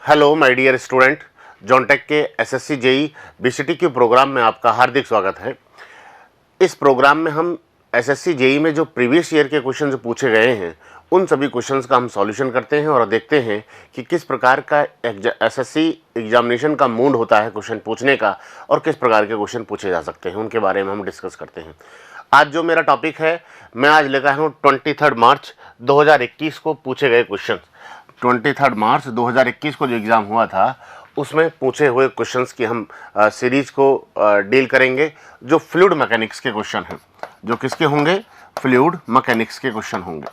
Hello my dear student, जॉनटेक के SSC JE BCT के programme में आपका हार्दिक स्वागत है। इस प्रोग्राम में हम एसएससी जेई में जो प्रीवियस ईयर के क्वेश्चन जो पूछे गए हैं उन सभी क्वेश्चंस का हम सॉल्यूशन करते हैं और देखते हैं कि किस प्रकार का एसएससी एग्जामिनेशन का मूड होता है क्वेश्चन पूछने का और किस प्रकार के क्वेश्चन पूछे जा सकते हैं उनके बारे में हम डिस्कस करते हैं। आज जो मेरा टॉपिक है, मैं आज लेकर हूँ 23 मार्च 2021 को पूछे गए क्वेश्चन। 23 मार्च 2021 को जो एग्ज़ाम हुआ था उसमें पूछे हुए क्वेश्चंस की हम सीरीज को डील करेंगे, जो फ्लूइड मैकेनिक्स के क्वेश्चन हैं। जो किसके होंगे? फ्लूइड मैकेनिक्स के क्वेश्चन होंगे।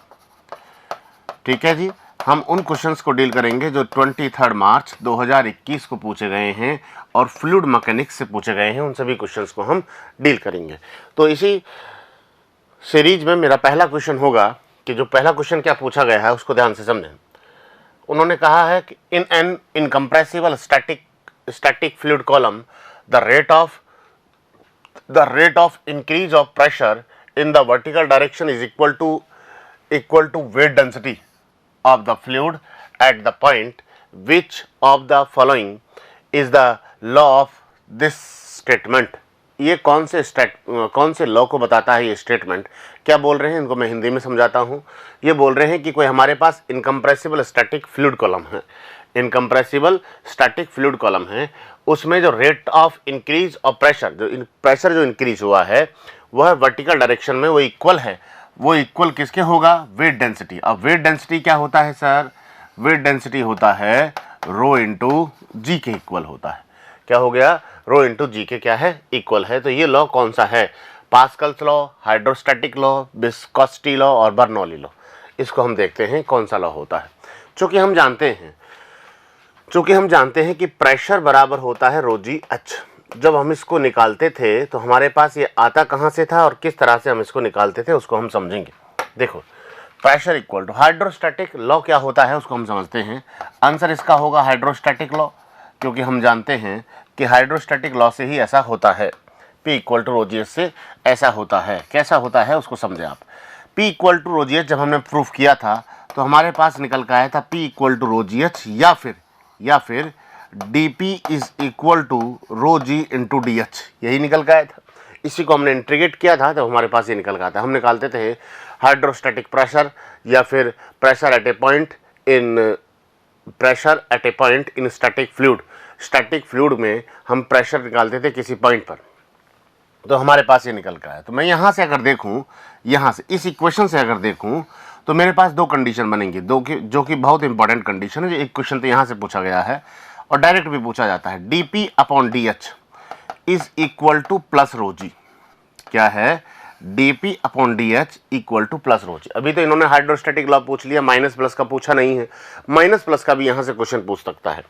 ठीक है जी, हम उन क्वेश्चंस को डील करेंगे जो 23 मार्च 2021 को पूछे गए हैं और फ्लूइड मैकेनिक्स से पूछे गए हैं। उन सभी क्वेश्चंस को हम डील करेंगे। तो इसी सीरीज में मेरा पहला क्वेश्चन होगा कि जो पहला क्वेश्चन क्या पूछा गया है उसको ध्यान से समझें। उन्होंने कहा है कि in an incompressible static fluid column the rate of increase of pressure in the vertical direction is equal to weight density of the fluid at the point which of the following is the law of this statement. ये कौन से law को बताता है ये statement? क्या बोल रहे हैं, इनको मैं हिंदी में समझाता हूँ। ये बोल रहे हैं कि कोई हमारे पास इनकम्प्रेसिबल स्टैटिक फ्लूइड कॉलम है, इनकम्प्रेसिबल स्टैटिक फ्लूइड कॉलम है, उसमें जो rate of increase of pressure, pressure जो इंक्रीज हुआ है वह वर्टिकल डायरेक्शन में वो इक्वल है। वो इक्वल किसके होगा? Weight density. अब वेट डेंसिटी क्या होता है सर? वेट डेंसिटी होता है रो इंटू जी के इक्वल होता है। क्या हो गया? रो इंटू जी के क्या है? इक्वल है। तो ये लॉ कौन सा है? Pascal's law, hydrostatic law, viscosity law और बर्नौली लॉ। इसको हम देखते हैं कौन सा लॉ होता है। चूंकि हम जानते हैं कि प्रेशर बराबर होता है रो जी एच। जब हम इसको निकालते थे तो हमारे पास ये आता कहाँ से था और किस तरह से हम इसको निकालते थे उसको हम समझेंगे। देखो, pressure equal to hydrostatic law क्या होता है उसको हम समझते हैं। आंसर इसका होगा हाइड्रोस्टैटिक लॉ, क्योंकि हम जानते हैं कि हाइड्रोस्टैटिक लॉ से ही ऐसा होता है। P इक्वल टू रोजीएस से ऐसा होता है। कैसा होता है उसको समझे आप। P इक्वल टू रोजीएस जब हमने प्रूफ किया था तो हमारे पास निकल कर आया था P इक्वल टू रोजीएच या फिर dP is equal to rho g into d h, यही निकल कर आया था। इसी को हमने इंटीग्रेट किया था तो हमारे पास ये निकल कर आता। हम निकालते थे हाइड्रोस्टैटिक प्रेशर या फिर pressure at A point in static fluid. Static fluid में हम प्रेशर निकालते थे किसी पॉइंट पर, तो हमारे पास ये निकल कर आया। तो मैं यहाँ से अगर देखूँ, यहाँ से इस इक्वेशन से अगर देखूँ तो मेरे पास दो कंडीशन बनेंगी, जो कि बहुत इंपॉर्टेंट कंडीशन है। जो एक क्वेश्चन तो यहाँ से पूछा गया है और डायरेक्ट भी पूछा जाता है। dP upon D H is equal to plus rho G. क्या है? dP upon D.H. equal to plus rho G. अभी तो इन्होंने हाइड्रोस्टैटिक लॉ पूछ लिया, माइनस प्लस का पूछा नहीं है। माइनस प्लस का भी यहाँ से क्वेश्चन पूछ सकता है।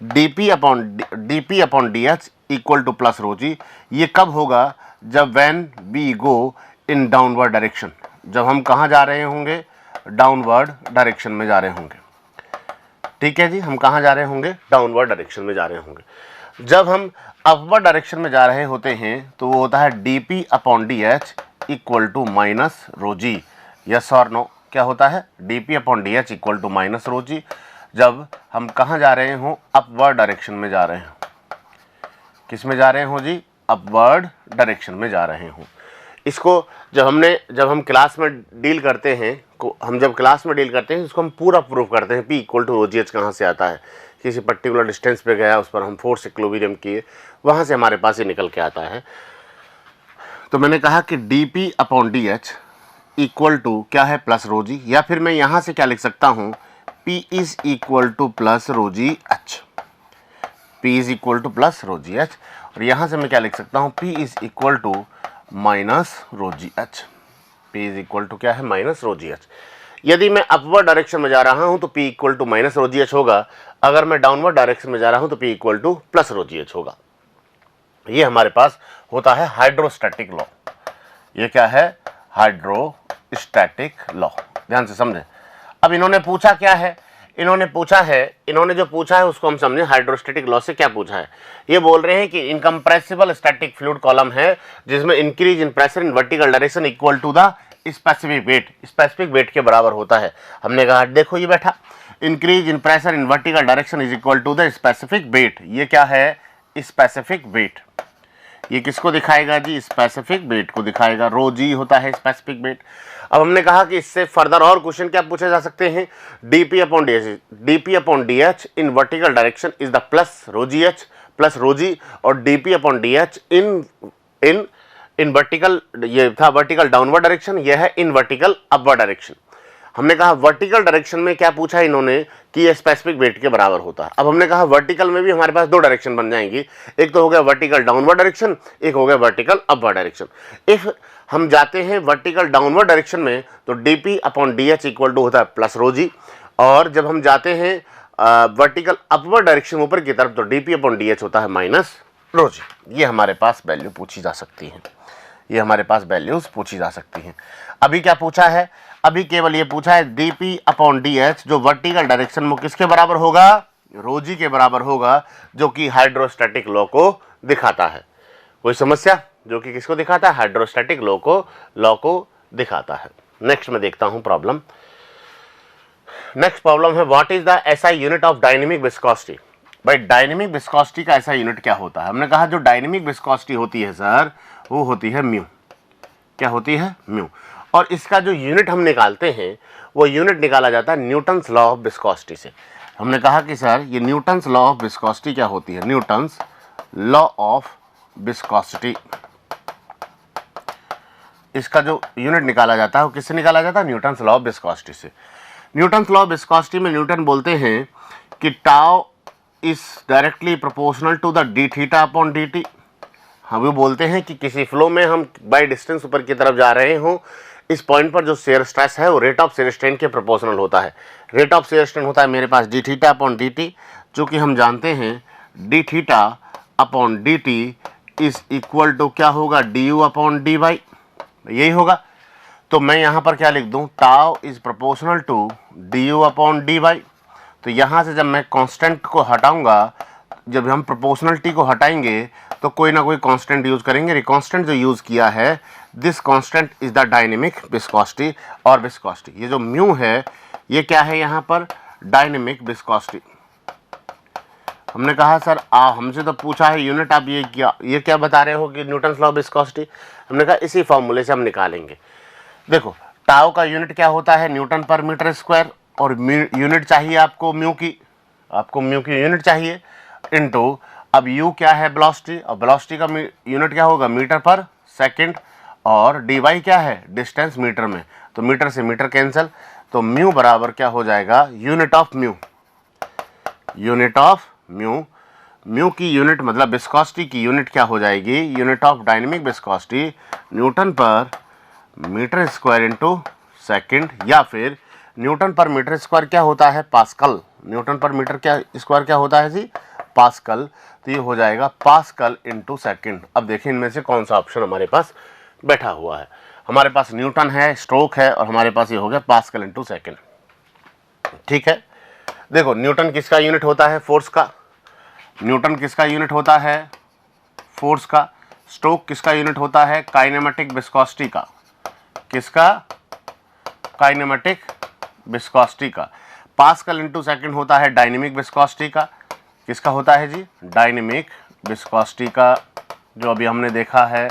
dP upon D.H. equal to plus rho G. ये कब होगा? जब when we go in downward direction. जब हम कहाँ जा रहे होंगे? डाउनवर्ड डायरेक्शन में जा रहे होंगे। ठीक है जी, हम कहाँ जा रहे होंगे? डाउनवर्ड डायरेक्शन में जा रहे होंगे। जब हम अपवर्ड डायरेक्शन में जा रहे होते हैं तो वो होता है dP upon D.H. equal to minus rho G. Yes और नो? क्या होता है? dP upon D.H. equal to minus rho G जब हम कहाँ जा रहे हों? अपवर्ड डायरेक्शन में जा रहे हों। किस में जा रहे हो जी? अपवर्ड डायरेक्शन में जा रहे हों। इसको जब हम क्लास में डील करते हैं इसको हम पूरा प्रूफ करते हैं। P इक्वल टू रोजीएच कहाँ से आता है? किसी पर्टिकुलर डिस्टेंस पे गया, उस पर हम फोर्स इक्विलिब्रियम किए, वहाँ से हमारे पास ये निकल के आता है। तो मैंने कहा कि dP upon D.H. equal to क्या है? Plus rho g. या फिर मैं यहाँ से क्या लिख सकता हूँ? P is equal to plus rho ji h. P is equal to plus rho ji h. और यहाँ से मैं क्या लिख सकता हूँ? P is equal to minus rho ji h. P is equal to क्या है? माइनस रो जी एच। यदि मैं अपवर्ड डायरेक्शन में जा रहा हूँ तो P equal to minus rho ji h होगा। अगर मैं डाउनवर्ड डायरेक्शन में जा रहा हूँ तो P equal to plus rho ji h होगा। ये हमारे पास होता है हाइड्रोस्टैटिक लॉ। ये क्या है? Hydrostatic law. ध्यान से समझें। अब इन्होंने पूछा क्या है? इन्होंने जो पूछा है उसको हम समझें। हाइड्रोस्टैटिक लॉ से क्या पूछा है? ये बोल रहे हैं कि इनकम्प्रेसिबल स्टैटिक फ्लूइड कॉलम है जिसमें increase in pressure in vertical direction equal to the specific weight के बराबर होता है। हमने कहा देखो ये बैठा increase in pressure in vertical direction is equal to the specific weight. ये क्या है? Specific weight. ये किसको दिखाएगा जी? स्पेसिफिक वेट को दिखाएगा। रो जी होता है स्पेसिफिक वेट। अब हमने कहा कि इससे फर्दर और क्वेश्चन क्या पूछे जा सकते हैं? D P upon D H in vertical direction is the plus rho ji H plus rho G, और D P upon D H in vertical, ये था वर्टिकल डाउनवर्ड डायरेक्शन, ये है इन वर्टिकल अपवर्ड डायरेक्शन। हमने कहा वर्टिकल डायरेक्शन में क्या पूछा इन्होंने कि ये स्पेसिफिक वेट के बराबर होता है। अब हमने कहा वर्टिकल में भी हमारे पास दो डायरेक्शन बन जाएंगी, एक तो हो गया वर्टिकल डाउनवर्ड डायरेक्शन, एक हो गया वर्टिकल अपवर्ड डायरेक्शन। इफ हम जाते हैं वर्टिकल डाउनवर्ड डायरेक्शन में तो d p upon D h equal to होता है प्लस रो जी, और जब हम जाते हैं वर्टिकल अपवर्ड डायरेक्शन ऊपर की तरफ तो डीपी अपॉन डी एच होता है माइनस रो जी। ये हमारे पास वैल्यू पूछी जा सकती है, ये हमारे पास वैल्यूज पूछी जा सकती हैं। अभी क्या पूछा है? अभी केवल ये पूछा है डीपी अपॉन डी एच जो वर्टिकल डायरेक्शन में किसके बराबर होगा? रो जी के बराबर होगा, जो कि हाइड्रोस्टैटिक लॉ को दिखाता है। कोई समस्या? जो कि किसको दिखाता है? हाइड्रोस्टैटिक लॉ को दिखाता है। नेक्स्ट में देखता हूं प्रॉब्लम। नेक्स्ट प्रॉब्लम है what is the SI unit of dynamic viscosity. भाई डायनेमिक विस्कोसिटी का ऐसा यूनिट क्या होता है? हमने कहा जो डायनेमिक विस्कोसिटी होती है सर वो होती है म्यू। क्या होती है? म्यू। और इसका जो यूनिट हम निकालते हैं वो यूनिट निकाला जाता है न्यूटन्स लॉ ऑफ विस्कोसिटी से। हमने कहा कि सर ये न्यूटन्स लॉ ऑफ विस्कोसिटी क्या होती है? न्यूटन्स लॉ ऑफ विस्कोसिटी, इसका जो यूनिट निकाला जाता है वो किससे निकाला जाता है? न्यूटन्स लॉ ऑफ विस्कोसिटी से। न्यूटन्स लॉ ऑफ विस्कोसिटी में न्यूटन बोलते हैं कि tau is directly proportional to the d theta upon D t. हम वो बोलते हैं कि किसी फ्लो में हम बाय डिस्टेंस ऊपर की तरफ जा रहे हों, इस पॉइंट पर जो शेयर स्ट्रेस है वो रेट ऑफ शेयर स्ट्रेन के प्रोपोर्शनल होता है। रेट ऑफ शेयर स्ट्रेन होता है मेरे पास D theta upon D T, जो कि हम जानते हैं D theta upon D T is equal to क्या होगा? D you upon D Y, यही होगा। तो मैं यहाँ पर क्या लिख दूँ? Tau is proportional to D you upon D Y. तो यहाँ से जब मैं कांस्टेंट को हटाऊंगा, जब हम प्रोपोर्शनलिटी को हटाएंगे तो कोई ना कोई कांस्टेंट यूज करेंगे। कांस्टेंट जो यूज किया है, this constant is the dynamic viscosity और विस्कोसिटी। ये जो म्यू है ये क्या है? यहाँ पर डायनेमिक विस्कोसिटी। हमने कहा सर हमसे तो पूछा है यूनिट, आप ये क्या बता रहे हो कि न्यूटन्स लॉ ऑफ विस्कोसिटी? हमने कहा इसी फॉर्मूले से हम निकालेंगे। देखो टाउ का यूनिट क्या होता है? न्यूटन पर मीटर स्क्वायर, और यूनिट चाहिए आपको म्यू की, आपको म्यू की यूनिट चाहिए इनटू, अब यू क्या है? वेलोसिटी, और वेलोसिटी का यूनिट क्या होगा? मीटर पर सेकंड, और डी वाई क्या है? डिस्टेंस मीटर में, तो मीटर से मीटर कैंसिल, तो म्यू बराबर क्या हो जाएगा? Unit of mu. Unit of mu, mu की यूनिट मतलब विस्कोसिटी की यूनिट क्या हो जाएगी? Unit of dynamic viscosity Newton पर मीटर स्क्वायर इंटू सेकेंड, या फिर न्यूटन पर मीटर स्क्वायर क्या होता है? पास्कल। न्यूटन पर मीटर क्या स्क्वायर क्या होता है जी? पास्कल। तो ये हो जाएगा पास्कल इंटू सेकेंड। अब देखिए इनमें से कौन सा ऑप्शन हमारे पास बैठा हुआ है। हमारे पास न्यूटन है, स्ट्रोक है, और हमारे पास ये हो गया पास्कल इंटू सेकेंड। ठीक है, देखो न्यूटन किसका यूनिट होता है? फोर्स का। न्यूटन किसका यूनिट होता है? फोर्स का। स्ट्रोक किसका यूनिट होता है? काइनेमेटिक विस्कोसिटी का। किसका? काइनेमेटिक विस्कोसिटी का। पास्कल इंटू सेकेंड होता है डायनेमिक विस्कोसिटी का। किसका होता है जी? डायनेमिक विस्कोसिटी का, जो अभी हमने देखा है।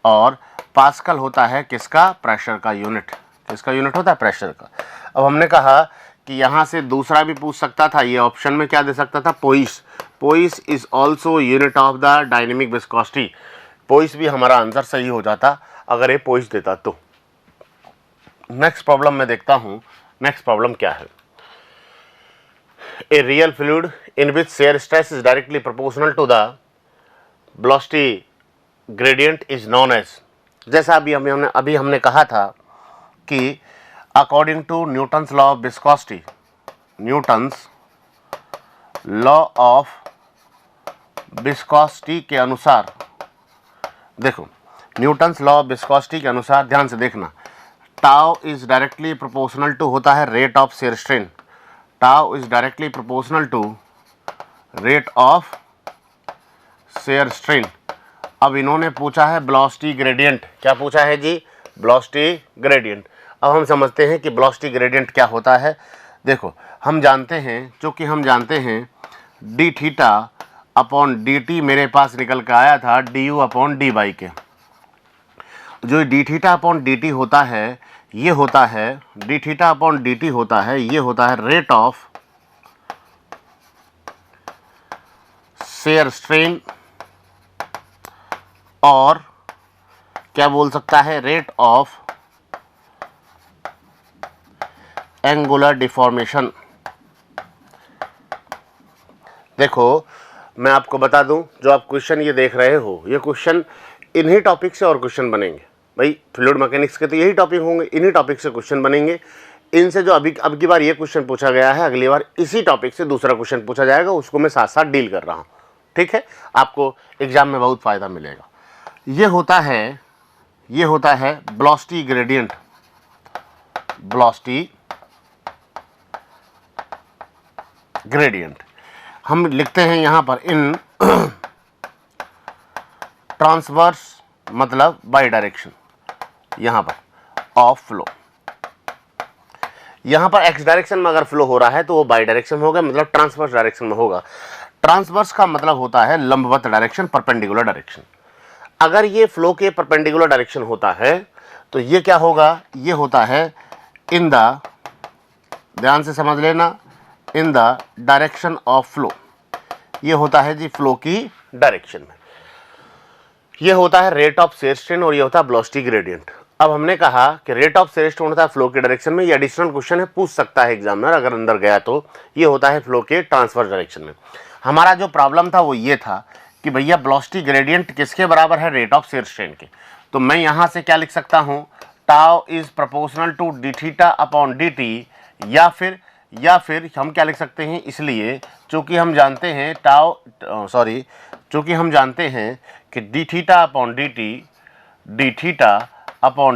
और पास्कल होता है किसका? प्रेशर का यूनिट। किसका यूनिट होता है? प्रेशर का। अब हमने कहा कि यहाँ से दूसरा भी पूछ सकता था, ये ऑप्शन में क्या दे सकता था? Poise. Poise is also unit of the dynamic viscosity. Poise भी हमारा आंसर सही हो जाता अगर ये पोइस देता तो। नेक्स्ट प्रॉब्लम में देखता हूँ, नेक्स्ट प्रॉब्लम क्या है? A real fluid in which shear stress is directly proportional to the velocity gradient is known as. जैसा अभी हमने कहा था कि according to Newton's law of viscosity, Newton's law of viscosity के अनुसार, देखो न्यूटन्स लॉ ऑफ विस्कोसिटी के अनुसार ध्यान से देखना, tau is directly proportional to होता है rate of shear strain. Tau is directly proportional to rate of shear strain. अब इन्होंने पूछा है वेलोसिटी ग्रेडियंट। क्या पूछा है जी? Velocity gradient. अब हम समझते हैं कि वेलोसिटी ग्रेडियंट क्या होता है। देखो हम जानते हैं, चूँकि हम जानते हैं D theta upon D t मेरे पास निकल के आया था d you upon D Y के। जो d theta upon D t होता है, ये होता है d theta upon D t होता है, ये होता है रेट ऑफ शेयर स्ट्रेन, और क्या बोल सकता है, रेट ऑफ एंगुलर डिफॉर्मेशन। देखो मैं आपको बता दूं, जो आप क्वेश्चन ये देख रहे हो, ये क्वेश्चन इन्हीं टॉपिक से और क्वेश्चन बनेंगे भाई। फ्लूइड मैकेनिक्स के तो यही टॉपिक होंगे, इन्हीं टॉपिक से क्वेश्चन बनेंगे। इनसे जो अब की बार ये क्वेश्चन पूछा गया है, अगली बार इसी टॉपिक से दूसरा क्वेश्चन पूछा जाएगा, उसको मैं साथ साथ डील कर रहा हूँ। ठीक है, आपको एग्जाम में बहुत फ़ायदा मिलेगा। ये होता है वेलोसिटी ग्रेडियंट, वेलोसिटी ग्रेडियंट हम लिखते हैं यहाँ पर इन ट्रांसवर्स मतलब बाई डायरेक्शन, यहाँ पर ऑफ फ्लो। यहाँ पर एक्स डायरेक्शन में अगर फ्लो हो रहा है तो वो बाई डायरेक्शन होगा, मतलब ट्रांसवर्स डायरेक्शन में होगा। ट्रांसवर्स का मतलब होता है लंबवत डायरेक्शन, परपेंडिकुलर डायरेक्शन। अगर ये फ्लो के परपेंडिकुलर डायरेक्शन होता है तो ये क्या होगा, ये होता है इन द, ध्यान से समझ लेना, in the direction of flow. ये होता है जी फ्लो की डायरेक्शन में। ये होता है रेट ऑफ शेयर स्ट्रेन और ये होता है वेलोसिटी ग्रेडियंट। अब हमने कहा कि रेट ऑफ शेयर स्ट्रेन होता है फ्लो के डायरेक्शन में, ये एडिशनल क्वेश्चन है, पूछ सकता है एग्जामिनर अगर अंदर गया तो। ये होता है फ्लो के ट्रांसवर्स डायरेक्शन में। हमारा जो प्रॉब्लम था वो ये था कि भैया वेलोसिटी ग्रेडियंट किसके बराबर है, रेट ऑफ शेयर स्ट्रेन के। तो मैं यहाँ से क्या लिख सकता हूँ, tau is proportional to d theta upon D t, या फिर हम क्या लिख सकते हैं, इसलिए चूँकि हम जानते हैं चूँकि हम जानते हैं कि D theta upon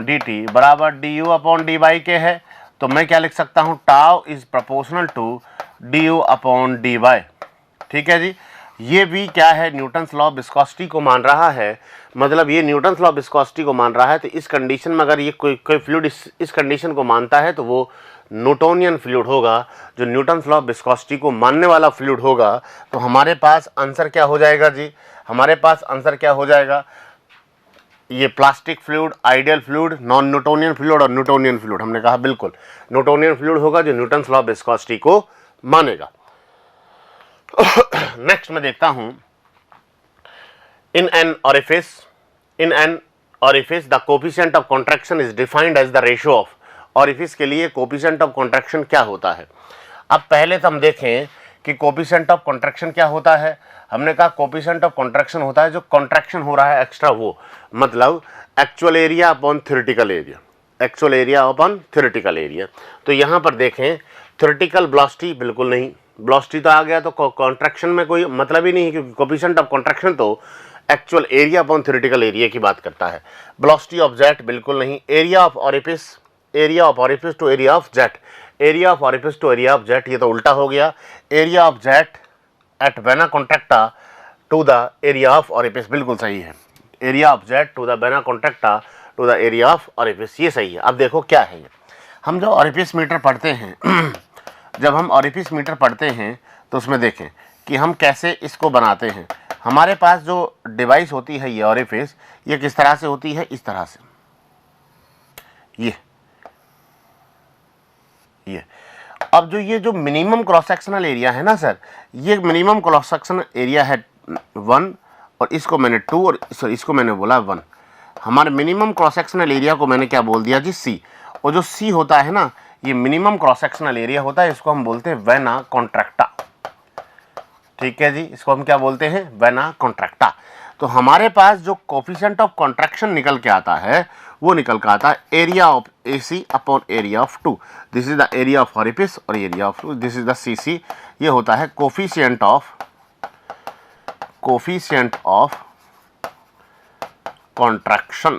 D T बराबर D you upon D Y के है, तो मैं क्या लिख सकता हूँ, tau is proportional to D you upon D Y. ठीक है जी, ये भी क्या है, न्यूटन्स लॉ ऑफ विस्कोसिटी को मान रहा है, मतलब ये न्यूटन्स लॉ ऑफ विस्कोसिटी को मान रहा है। तो इस कंडीशन में अगर ये कोई फ्लूइड इस कंडीशन को मानता है तो वो न्यूटोनियन फ्लूइड होगा, जो न्यूटन्स लॉ ऑफ विस्कोसिटी को मानने वाला फ्लूइड होगा। तो हमारे पास आंसर क्या हो जाएगा जी, हमारे पास आंसर क्या हो जाएगा, ये plastic fluid, ideal fluid, non Newtonian fluid और न्यूटोनियन फ्लूइड। हमने कहा बिल्कुल न्यूटोनियन फ्लूइड होगा जो न्यूटन्स लॉ ऑफ विस्कोसिटी को मानेगा। नेक्स्ट मैं देखता हूं, in an orifice the coefficient of contraction is defined as the ratio of. Orifice के लिए कोफिशिएंट ऑफ कॉन्ट्रैक्शन क्या होता है। अब पहले तो हम देखें कि कोफिशिएंट ऑफ कॉन्ट्रैक्शन क्या होता है। हमने कहा कोफिशिएंट ऑफ कॉन्ट्रैक्शन होता है जो कॉन्ट्रैक्शन हो रहा है एक्स्ट्रा, वो मतलब actual area upon theoretical area, actual area upon theoretical area. तो यहाँ पर देखें थ्योरेटिकल वेलोसिटी बिल्कुल नहीं, वेलोसिटी तो आ गया तो कॉन्ट्रैक्शन में कोई मतलब ही नहीं है, क्योंकि कोफिशिएंट ऑफ कॉन्ट्रैक्शन तो actual area upon theoretical area की बात करता है। वेलोसिटी ऑफ जेट बिल्कुल नहीं। Area of orifice to area of jet, area of orifice to area of jet, ये तो उल्टा हो गया। Area of jet at vena contracta to the area of orifice, बिल्कुल सही है। Area of jet to the vena contracta to the area of orifice, ये सही है। अब देखो क्या है ये, हम जो ऑरिफिस मीटर पढ़ते हैं जब हम ऑरिफिस मीटर पढ़ते हैं तो उसमें देखें कि हम कैसे इसको बनाते हैं। हमारे पास जो डिवाइस होती है ये ऑरिफिस, ये किस तरह से होती है, इस तरह से, ये अब जो मिनिमम क्रॉस सेक्शनल एरिया है ना सर, ये मिनिमम क्रॉस सेक्शनल एरिया है 1 और इसको मैंने 2 और सॉरी इसको मैंने बोला 1। हमारे मिनिमम क्रॉस सेक्शनल एरिया को मैंने क्या बोल दिया जी, सी। और जो सी होता है ना, ये मिनिमम क्रॉस सेक्शनल एरिया होता है, इसको हम बोलते हैं वेना कॉन्ट्रैक्टा। ठीक है जी, इसको हम क्या बोलते हैं, वेना कॉन्ट्रैक्टा। तो हमारे पास जो कोफिशिएंट ऑफ कॉन्ट्रैक्शन निकल के आता है वो निकल के आता है area of AC upon area of 2। This is the area of orifice और area of 2, this is the CC। ये होता है कोफिशिएंट ऑफ कॉन्ट्रैक्शन।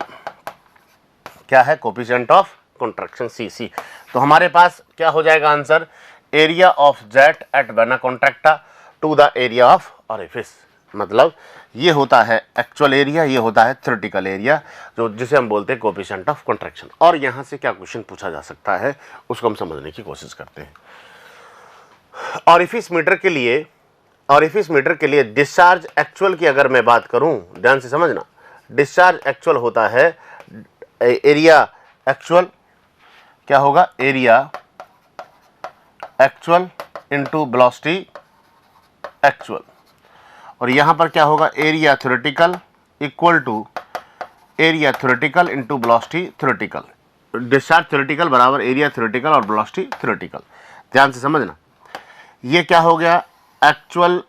क्या है, कोफिशिएंट ऑफ कॉन्ट्रैक्शन CC। तो हमारे पास क्या हो जाएगा answer, area of jet at vena contracta to the area of orifice, मतलब ये होता है एक्चुअल एरिया, ये होता है थ्योरेटिकल एरिया, जो जिसे हम बोलते हैं कोफिशिएंट ऑफ कॉन्ट्रैक्शन। और यहाँ से क्या क्वेश्चन पूछा जा सकता है उसको हम समझने की कोशिश करते हैं। ऑरिफिस मीटर के लिए डिस्चार्ज एक्चुअल की अगर मैं बात करूं, ध्यान से समझना, डिस्चार्ज एक्चुअल होता है एरिया एक्चुअल, क्या होगा, area actual into velocity actual, और यहां पर क्या होगा, area theoretical equal to area theoretical into velocity theoretical. Discharge theoretical बराबर एरिया थ्योरेटिकल और वेलोसिटी थ्योरेटिकल। ध्यान से समझना, ये क्या हो गया, actual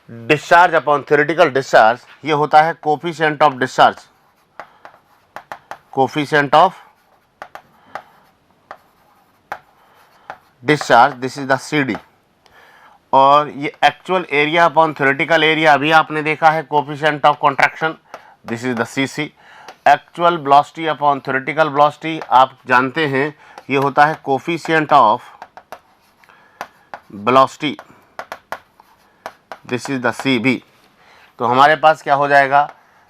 discharge upon theoretical discharge, ये होता है coefficient of discharge, coefficient of discharge, this is the CD। और ये actual area upon theoretical area, अभी आपने देखा है coefficient of contraction, this is the CC। Actual velocity upon theoretical velocity आप जानते हैं ये होता है coefficient of velocity, this is the CB। तो हमारे पास क्या हो जाएगा,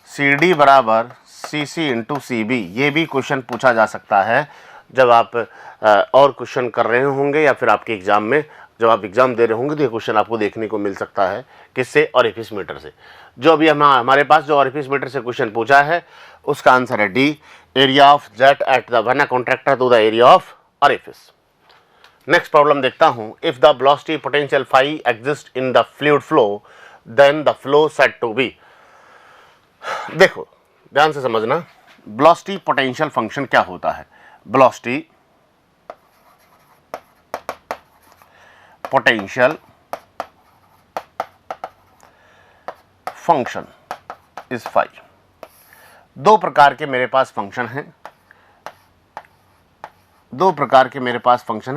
CD बराबर CC इंटू CB। ये भी क्वेश्चन पूछा जा सकता है जब आप और क्वेश्चन कर रहे होंगे या फिर आपके एग्जाम में, जब आप एग्जाम दे रहे होंगे तो ये क्वेश्चन आपको देखने को मिल सकता है। किससे, ऑरिफिस मीटर से। जो अभी हमारे पास जो ऑरिफिस मीटर से क्वेश्चन पूछा है उसका आंसर है D, area of jet at the vena contracta to the area of orifice. Next problem देखता हूं, if the velocity potential phi exist in the fluid flow then the flow said to be. देखो ध्यान से समझना, velocity potential function क्या होता है, velocity potential function is phi. दो प्रकार के मेरे पास फंक्शन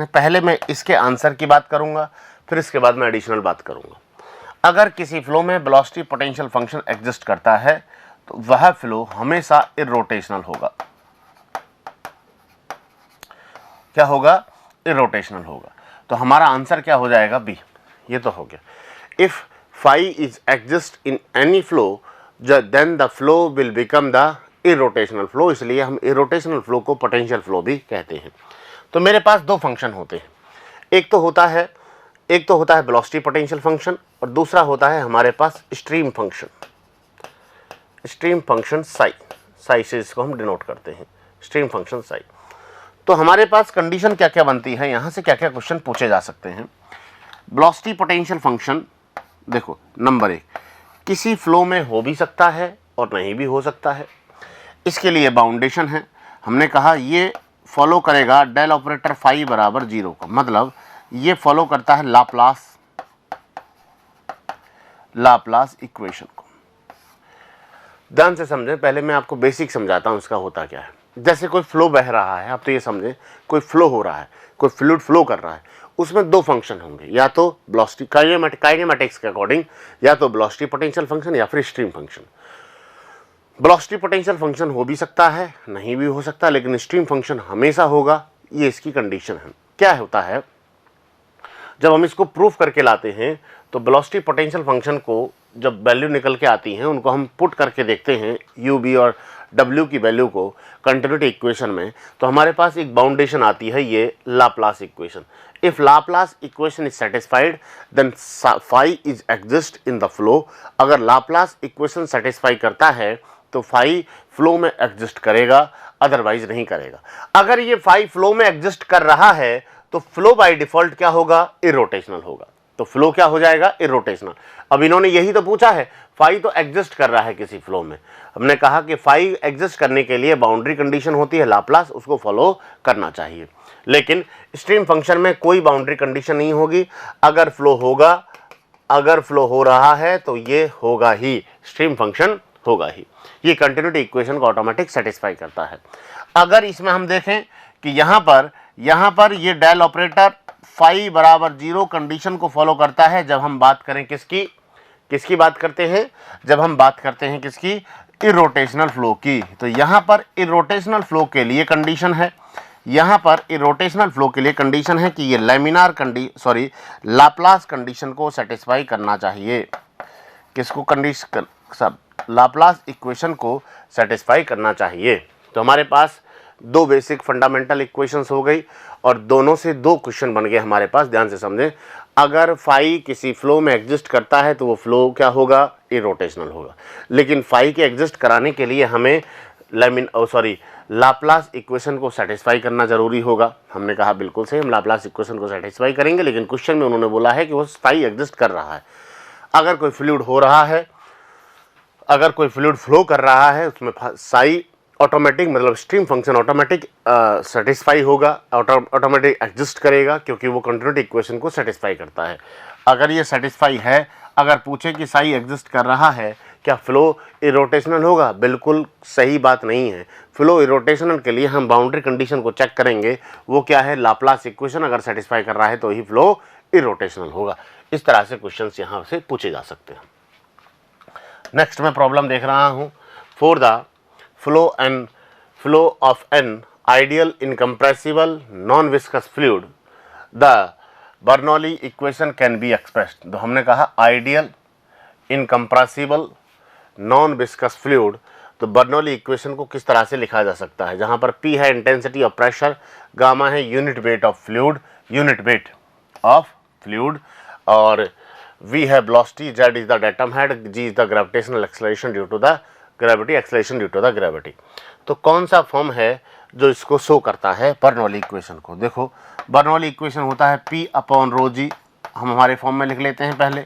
हैं, पहले मैं इसके आंसर की बात करूंगा, फिर इसके बाद मैं एडिशनल बात करूंगा। अगर किसी फ्लो में वेलोसिटी पोटेंशियल फंक्शन एग्जिस्ट करता है तो वह फ्लो हमेशा इरोटेशनल होगा। क्या होगा, इरोटेशनल होगा। तो हमारा आंसर क्या हो जाएगा, बी। ये तो हो गया। If phi is exist in any flow then the flow will become the irrotational flow, इसलिए हम इरोटेशनल फ्लो को पोटेंशियल फ्लो भी कहते हैं। तो मेरे पास दो फंक्शन होते हैं, एक तो होता है वेलोसिटी पोटेंशियल फंक्शन और दूसरा होता है हमारे पास स्ट्रीम फंक्शन साई से इसको हम डिनोट करते हैं, स्ट्रीम फंक्शन साई। तो हमारे पास कंडीशन क्या क्या बनती है, यहां से क्या क्या क्वेश्चन पूछे जा सकते हैं। वेलोसिटी पोटेंशियल फंक्शन देखो, नंबर 1 किसी फ्लो में हो भी सकता है और नहीं भी हो सकता है। इसके लिए बाउंडेशन है, हमने कहा ये फॉलो करेगा डेल ऑपरेटर फाई बराबर 0 को, मतलब ये फॉलो करता है लाप्लास इक्वेशन को। ध्यान से समझें, पहले मैं आपको बेसिक समझाता हूं इसका होता क्या है। जैसे कोई फ्लो बह रहा है, आप तो ये समझें कोई फ्लो हो रहा है, कोई फ्लूइड फ्लो कर रहा है, उसमें दो फंक्शन होंगे, या तो वेलोसिटी काइनेमेटिक्स के अकॉर्डिंग, या तो वेलोसिटी पोटेंशियल फंक्शन या फिर stream function. Velocity potential function हो भी सकता है, नहीं भी हो सकता, लेकिन स्ट्रीम फंक्शन हमेशा होगा, ये इसकी कंडीशन है। क्या होता है, जब हम इसको प्रूफ करके लाते हैं तो वेलोसिटी पोटेंशियल फंक्शन को जब वैल्यू निकल के आती हैं उनको हम पुट करके देखते हैं u, v और w की वैल्यू को कंटिन्यूटी इक्वेशन में, तो हमारे पास एक बाउंडेशन आती है, ये Laplace equation. If Laplace equation is satisfied then phi is exist in the flow. अगर लाप्लास इक्वेशन सेटिस्फाई करता है तो फाई फ्लो में एग्जिस्ट करेगा, अदरवाइज नहीं करेगा। अगर ये फाई फ्लो में एग्जिस्ट कर रहा है तो फ्लो बाय डिफॉल्ट क्या होगा, इरोटेशनल होगा। तो फ्लो क्या हो जाएगा, इरोटेशनल। अब इन्होंने यही तो पूछा है, फाई तो एग्जिस्ट कर रहा है किसी फ्लो में। हमने कहा कि फाई एग्जिस्ट करने के लिए बाउंड्री कंडीशन होती है लाप्लास, उसको फॉलो करना चाहिए। लेकिन स्ट्रीम फंक्शन में कोई बाउंड्री कंडीशन नहीं होगी। अगर फ्लो हो रहा है तो ये होगा ही, स्ट्रीम फंक्शन होगा ही। ये कंटिन्यूटी इक्वेशन को ऑटोमेटिक सेटिस्फाई करता है। अगर इसमें हम देखें कि यहाँ पर ये डेल ऑपरेटर फाई बराबर 0 कंडीशन को फॉलो करता है, जब हम बात करें किसकी बात करते हैं, जब हम बात करते हैं किसकी, इरोटेशनल फ्लो की। तो यहाँ पर इरोटेशनल फ्लो के लिए कंडीशन है, कि ये लाप्लास कंडीशन को सेटिस्फाई करना चाहिए। किसको लाप्लास इक्वेशन को सेटिस्फाई करना चाहिए। तो हमारे पास दो बेसिक फंडामेंटल इक्वेशंस हो गई और दोनों से दो क्वेश्चन बन गए हमारे पास। ध्यान से समझें, अगर फाई किसी फ्लो में एग्जिस्ट करता है तो वो फ्लो क्या होगा, इरोटेशनल होगा। लेकिन फाई के एग्जिस्ट कराने के लिए हमें लाप्लास इक्वेशन को सेटिस्फाई करना जरूरी होगा। हमने कहा बिल्कुल सही, हम लाप्लास इक्वेशन को सेटिस्फाई करेंगे, लेकिन क्वेश्चन में उन्होंने बोला है कि वो फाई एग्जिस्ट कर रहा है। अगर कोई फ्लूइड हो रहा है, अगर कोई फ्लूइड फ्लो कर रहा है, उसमें साई ऑटोमेटिक मतलब स्ट्रीम फंक्शन ऑटोमेटिक सेटिस्फाई होगा, ऑटोमेटिक एग्जिस्ट करेगा, क्योंकि वो कंटिन्यूटी इक्वेशन को सेटिस्फाई करता है। अगर ये सेटिस्फाई है, अगर पूछे कि साई एग्जिस्ट कर रहा है, क्या फ्लो इरोटेशनल होगा? बिल्कुल सही बात नहीं है। फ्लो इरोटेशनल के लिए हम बाउंड्री कंडीशन को चेक करेंगे, वो क्या है, लाप्लास इक्वेशन अगर सेटिस्फाई कर रहा है तो ही फ्लो इरोटेशनल होगा। इस तरह से क्वेश्चंस यहाँ से पूछे जा सकते हैं। नेक्स्ट मैं प्रॉब्लम देख रहा हूँ, for the flow of an ideal incompressible non viscous fluid the Bernoulli equation can be expressed. तो हमने कहा ideal incompressible non viscous fluid, तो बर्नौली इक्वेशन को किस तरह से लिखा जा सकता है, जहाँ पर P है इंटेंसिटी ऑफ प्रेशर, गामा है यूनिट वेट ऑफ फ्लूइड, और V है velocity, Z is the datum head, G is the gravitational acceleration due to the gravity, तो कौन सा फॉर्म है जो इसको शो करता है बर्नौली इक्वेशन को? देखो, बर्नौली इक्वेशन होता है P अपॉन रो जी, हम हमारे फॉर्म में लिख लेते हैं पहले,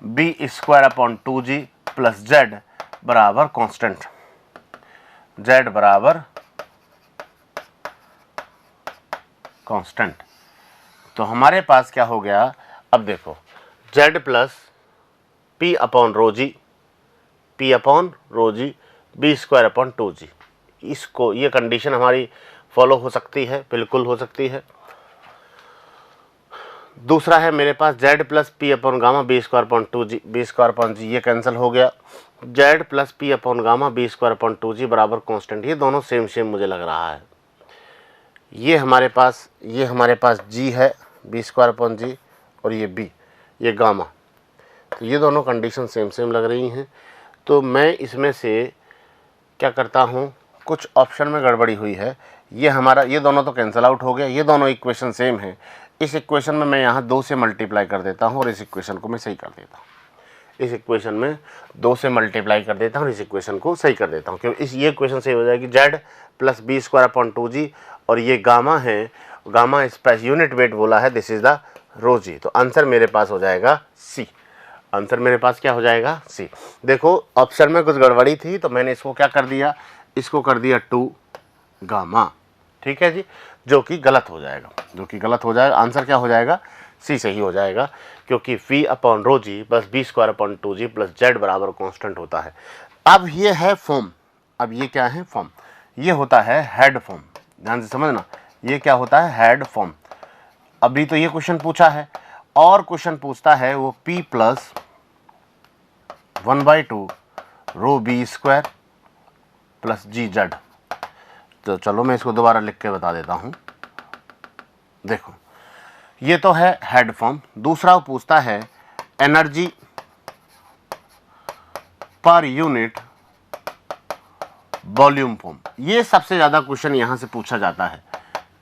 B square upon 2G plus Z बराबर कांस्टेंट, Z बराबर कांस्टेंट। तो हमारे पास क्या हो गया, अब देखो, Z plus P upon rho G, B square upon 2G, इसको, ये कंडीशन हमारी फॉलो हो सकती है, बिल्कुल हो सकती है। दूसरा है मेरे पास Z plus P upon gamma B square upon 2G, ये कैंसिल हो गया। Z plus P upon gamma B square upon 2G बराबर कांस्टेंट, ये दोनों सेम मुझे लग रहा है। ये हमारे पास G है B स्क्वायर अपॉन G, और ये B, ये गामा, तो ये दोनों कंडीशन सेम लग रही हैं। तो मैं इसमें से क्या करता हूँ, कुछ ऑप्शन में गड़बड़ी हुई है, ये दोनों तो कैंसिल आउट हो गया, ये दोनों इक्वेशन सेम है। इस इक्वेशन में मैं यहाँ 2 से मल्टीप्लाई कर देता हूँ और इस इक्वेशन को मैं सही कर देता हूँ। इस इक्वेशन में 2 से मल्टीप्लाई कर देता हूँ और इस इक्वेशन को सही कर देता हूँ, क्योंकि ये इक्वेशन सही हो जाएगी। Z plus B square upon 2G, और ये गामा है, गामा स्पेस यूनिट वेट बोला है, दिस इज द रो जी, तो आंसर मेरे पास हो जाएगा C। आंसर मेरे पास क्या हो जाएगा, C। देखो, ऑप्शन में कुछ गड़बड़ी थी, तो मैंने इसको क्या कर दिया, इसको कर दिया 2 गामा, ठीक है जी, जो कि गलत हो जाएगा, आंसर क्या हो जाएगा, C सही हो जाएगा, क्योंकि V upon rho G plus B square upon 2G plus Z बराबर कांस्टेंट होता है। अब ये है फॉर्म, अब ये क्या है, फॉर्म, ये होता है हेड फॉर्म, ध्यान से समझना, ये क्या होता है, हेड फॉर्म। अभी तो ये क्वेश्चन पूछा है, और क्वेश्चन पूछता है वो P प्लस 1/2 रो B स्क्वायर प्लस GZ। तो चलो मैं इसको दोबारा लिख के बता देता हूँ। देखो, ये तो है हेड फॉर्म। दूसरा वो पूछता है एनर्जी पर यूनिट वॉल्यूम फॉर्म। ये सबसे ज़्यादा क्वेश्चन यहाँ से पूछा जाता है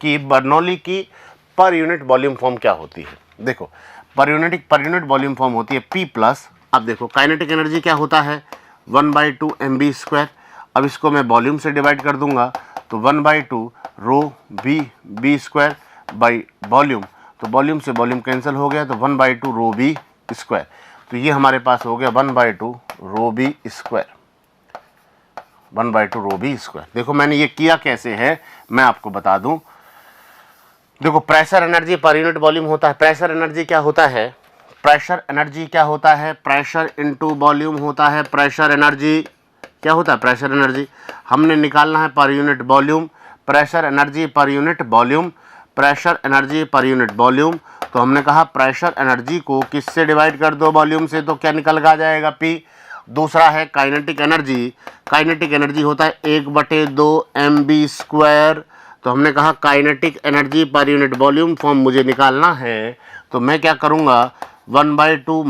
कि बर्नौली की पर यूनिट वॉल्यूम फॉर्म क्या होती है। देखो, पर यूनिट वॉल्यूम फॉर्म होती है P प्लस, अब देखो काइनेटिक एनर्जी क्या होता है, 1/2 mv स्क्वायर। अब इसको मैं वॉल्यूम से डिवाइड कर दूंगा, तो 1/2 रो B स्क्वायर बाई वॉल्यूम, तो वॉल्यूम से वॉल्यूम कैंसिल हो गया, तो 1/2 रो B स्क्वायर। तो ये हमारे पास हो गया 1/2 रो B स्क्वायर, 1/2 रो B स्क्वायर। देखो मैंने ये किया कैसे है, मैं आपको बता दूं। देखो, प्रेशर एनर्जी पर यूनिट वॉल्यूम होता है। प्रेशर एनर्जी क्या होता है, प्रेशर इनटू वॉल्यूम होता है। प्रेशर एनर्जी क्या होता है, प्रेशर एनर्जी हमने निकालना है पर यूनिट वॉल्यूम, प्रेशर एनर्जी पर यूनिट वॉल्यूम। तो हमने कहा प्रेशर एनर्जी को किससे डिवाइड कर दो, वॉल्यूम से, तो क्या निकल का जाएगा, P। दूसरा है काइनेटिक एनर्जी होता है 1/2 mv स्क्वायर। तो हमने कहा काइनेटिक एनर्जी पर यूनिट वॉल्यूम फॉर्म मुझे निकालना है, तो मैं क्या करूँगा, 1/2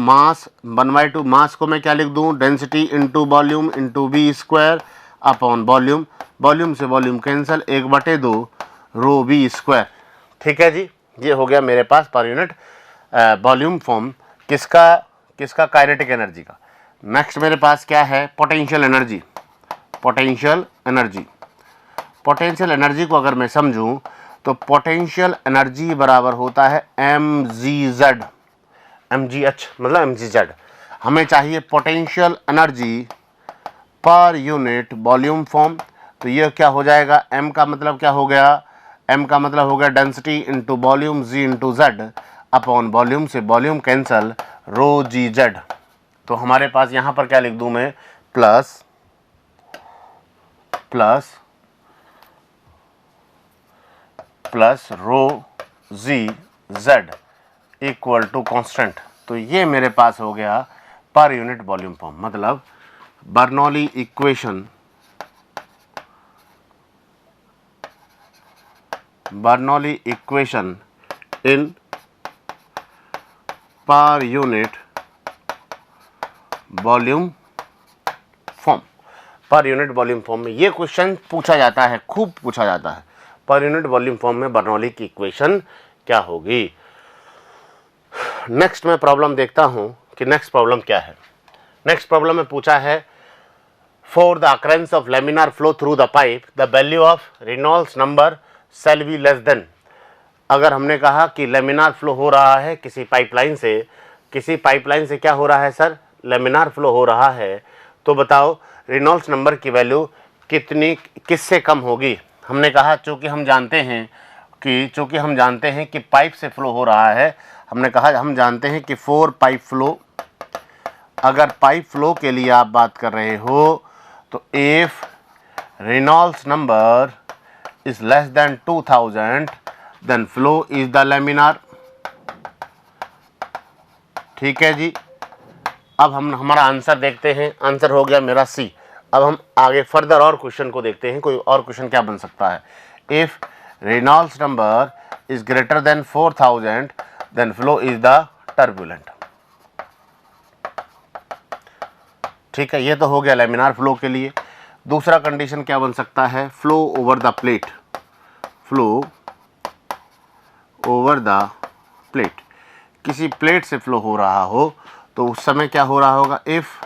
मास को मैं क्या लिख दूँ, density into volume into V square upon volume, volume से volume cancel, 1/2 rho V square. ठीक है जी, ये हो गया मेरे पास पर यूनिट वॉल्यूम फॉर्म किसका काइनेटिक एनर्जी का। नेक्स्ट मेरे पास क्या है, potential energy. Potential energy, potential energy को अगर मैं समझूं तो पोटेंशियल एनर्जी बराबर होता है mgz, mgh मतलब mgz। हमें चाहिए पोटेंशियल एनर्जी पर यूनिट वॉल्यूम फॉर्म। तो ये क्या हो जाएगा, m का मतलब क्या हो गया, m का मतलब हो गया density into volume g into z upon volume से volume cancel rho g z. तो हमारे पास यहाँ पर क्या लिख दूँ मैं, plus rho g z equal to constant. तो ये मेरे पास हो गया पर यूनिट वॉल्यूम फॉर्म। मतलब Bernoulli equation, Bernoulli equation in per unit volume form. Per unit volume form में ये क्वेश्चन पूछा जाता है, खूब पूछा जाता है। पर यूनिट वॉल्यूम फॉर्म में बर्नौली की इक्वेशन क्या होगी। नेक्स्ट मैं प्रॉब्लम देखता हूं कि नेक्स्ट प्रॉब्लम क्या है। नेक्स्ट प्रॉब्लम में पूछा है, for the occurrence of laminar flow through the pipe the value of Reynolds number shall be less than. अगर हमने कहा कि लेमिनार फ्लो हो रहा है किसी पाइपलाइन से, किसी पाइपलाइन से क्या हो रहा है सर, लेमिनार फ्लो हो रहा है, तो बताओ रेनॉल्ड्स नंबर की वैल्यू कितनी, किससे कम होगी। हमने कहा चूँकि हम जानते हैं कि पाइप से फ्लो हो रहा है, हमने कहा हम जानते हैं कि 4 पाइप फ्लो, अगर पाइप फ्लो के लिए आप बात कर रहे हो तो if Reynolds number is less than 2000 then flow is the laminar. ठीक है जी, अब हम हमारा आंसर देखते हैं। आंसर हो गया मेरा सी। अब हम आगे फर्दर और क्वेश्चन को देखते हैं, कोई और क्वेश्चन क्या बन सकता है। If Reynolds number is greater than 4000 then flow is the turbulent. ठीक है, ये तो हो गया लेमिनार फ्लो के लिए। दूसरा कंडीशन क्या बन सकता है, flow over the plate. Flow over the plate, किसी प्लेट से फ्लो हो रहा हो तो उस समय क्या हो रहा होगा, if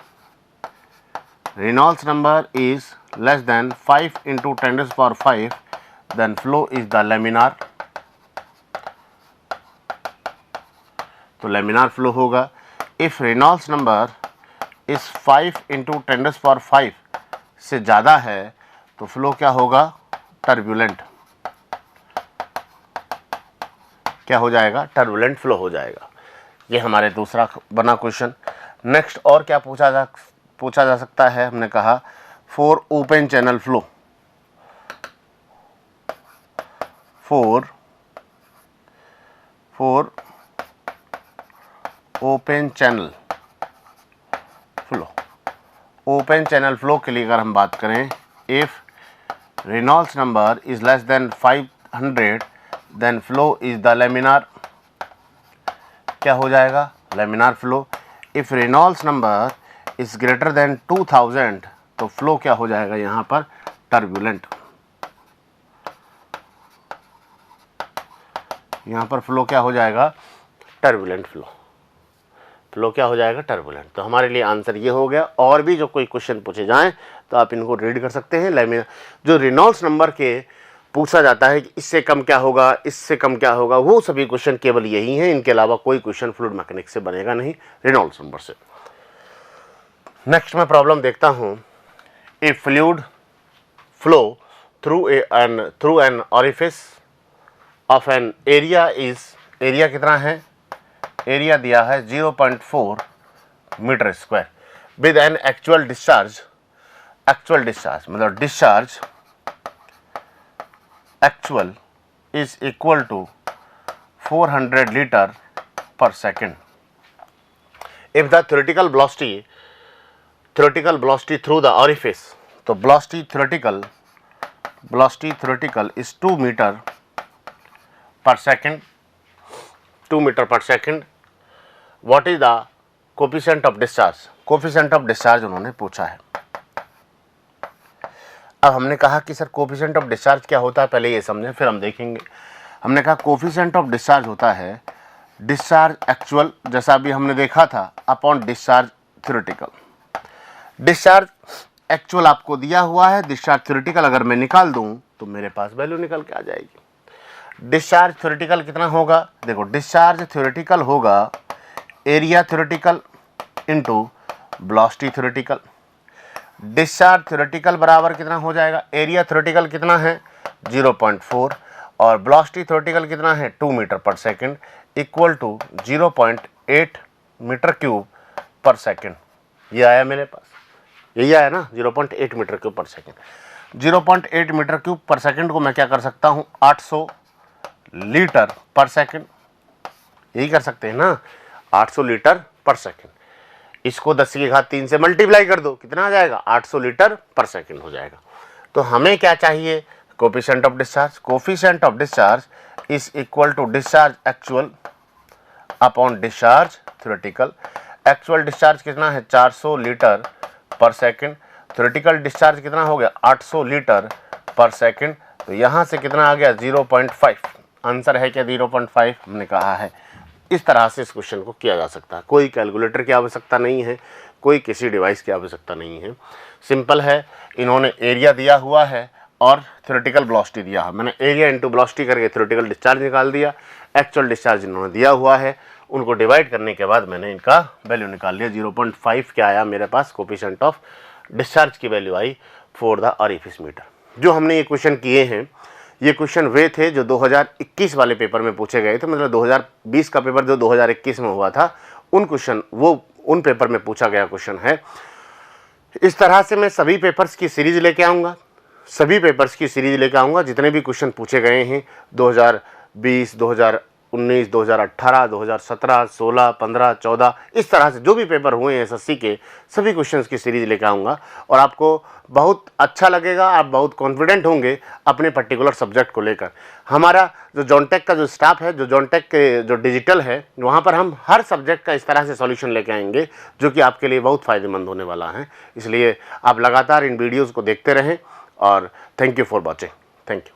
Reynolds number is less than 5 into 10⁵ then flow is the laminar. तो लेमिनार फ्लो होगा। If Reynolds number is 5 into 10⁵ से ज़्यादा है तो फ्लो क्या होगा, टर्बुलेंट। क्या हो जाएगा, टर्बुलेंट फ्लो हो जाएगा। ये हमारे दूसरा बना क्वेश्चन। नेक्स्ट और क्या पूछा जा सकता है, हमने कहा for open channel flow, for open channel flow. Open channel flow के लिए अगर हम बात करें, if Reynolds number is less than 500 then flow is the laminar. क्या हो जाएगा, laminar flow. If Reynolds number is greater than 2000 तो फ्लो क्या हो जाएगा यहाँ पर, टर्बुलेंट। यहाँ पर फ्लो क्या हो जाएगा, टर्बुलेंट फ्लो। फ्लो क्या हो जाएगा, टर्बुलेंट। तो हमारे लिए आंसर ये हो गया। और भी जो कोई क्वेश्चन पूछे जाएं तो आप इनको रीड कर सकते हैं। लेमिनार जो रेनॉल्ड्स नंबर के पूछा जाता है कि इससे कम क्या होगा, इससे कम क्या होगा, वो सभी क्वेश्चन केवल यही हैं। इनके अलावा कोई क्वेश्चन फ्लूइड मैकेनिक्स से बनेगा नहीं, रेनॉल्ड्स नंबर से। नेक्स्ट मैं प्रॉब्लम देखता हूँ। A fluid flow through an orifice of an area is, area कितना है, एरिया दिया है 0.4 metre square with an actual discharge मतलब discharge actual is equal to 400 litre per second. If the theoretical velocity through the orifice, तो velocity theoretical is 2 metre पर second, 2 metre पर second. What is the coefficient of discharge, coefficient of discharge उन्होंने पूछा है। अब हमने कहा कि सर कोफिशिएंट ऑफ डिस्चार्ज क्या होता है, पहले ये समझें फिर हम देखेंगे। हमने कहा कोफिशिएंट ऑफ डिस्चार्ज होता है डिस्चार्ज एक्चुअल, जैसा अभी हमने देखा था, upon discharge theoretical. Discharge actual आपको दिया हुआ है, डिस्चार्ज थ्योरेटिकल अगर मैं निकाल दूं तो मेरे पास वैल्यू निकल के आ जाएगी। डिस्चार्ज थ्योरेटिकल कितना होगा, देखो डिस्चार्ज थ्योरेटिकल होगा area theoretical into velocity theoretical. Discharge theoretical बराबर कितना हो जाएगा, एरिया थ्योरेटिकल कितना है 0.4 और वेलोसिटी थ्योरेटिकल कितना है 2 metre per second equal to 0.8 metre cube per second. ये आया मेरे पास, यही आया ना 0.8 metre cube per second. 0.8 metre cube per second को मैं क्या कर सकता हूँ 800 लीटर पर सेकंड, यही कर सकते हैं ना 800 लीटर पर सेकंड। इसको 10 की घात 3 से मल्टीप्लाई कर दो, कितना आ जाएगा 800 लीटर पर सेकंड हो जाएगा। तो हमें क्या चाहिए, coefficient of discharge. Coefficient of discharge is equal to discharge actual upon discharge theoretical. Actual discharge कितना है 400 लीटर पर सेकंड, थ्योरेटिकल डिस्चार्ज कितना हो गया 800 लीटर पर सेकंड। तो यहाँ से कितना आ गया 0.5, आंसर है क्या 0.5, हमने कहा है। इस तरह से इस क्वेश्चन को किया जा सकता है, कोई कैलकुलेटर की आवश्यकता नहीं है, कोई किसी डिवाइस की आवश्यकता नहीं है, सिंपल है। इन्होंने एरिया दिया हुआ है और थ्योरेटिकल वेलोसिटी दिया है, मैंने एरिया इंटू वेलोसिटी करके थ्योरेटिकल डिस्चार्ज निकाल दिया। एक्चुअल डिस्चार्ज इन्होंने दिया हुआ है, उनको डिवाइड करने के बाद मैंने इनका वैल्यू निकाल लिया। 0.5 क्या आया मेरे पास, कोफिशिएंट ऑफ डिस्चार्ज की वैल्यू आई फॉर द ऑरिफिस मीटर। जो हमने ये क्वेश्चन किए हैं, ये क्वेश्चन वे थे जो 2021 वाले पेपर में पूछे गए थे, मतलब 2020 का पेपर जो 2021 में हुआ था, उन क्वेश्चन उन पेपर में पूछा गया क्वेश्चन है। इस तरह से मैं सभी पेपर्स की सीरीज लेके आऊँगा, सभी पेपर्स की सीरीज लेके आऊँगा, जितने भी क्वेश्चन पूछे गए हैं 2020, 2019, 2018, 2017, 16, 15, 14, इस तरह से जो भी पेपर हुए हैं एसएससी के, सभी क्वेश्चंस की सीरीज लेकर आऊँगा और आपको बहुत अच्छा लगेगा, आप बहुत कॉन्फिडेंट होंगे अपने पर्टिकुलर सब्जेक्ट को लेकर। हमारा जो जॉनटेक का जो स्टाफ है, जो जॉनटेक के जो डिजिटल है, वहाँ पर हम हर सब्जेक्ट का इस तरह से सॉल्यूशन लेके आएंगे जो कि आपके लिए बहुत फ़ायदेमंद होने वाला है। इसलिए आप लगातार इन वीडियोज़ को देखते रहें और thank you for watching. Thank you.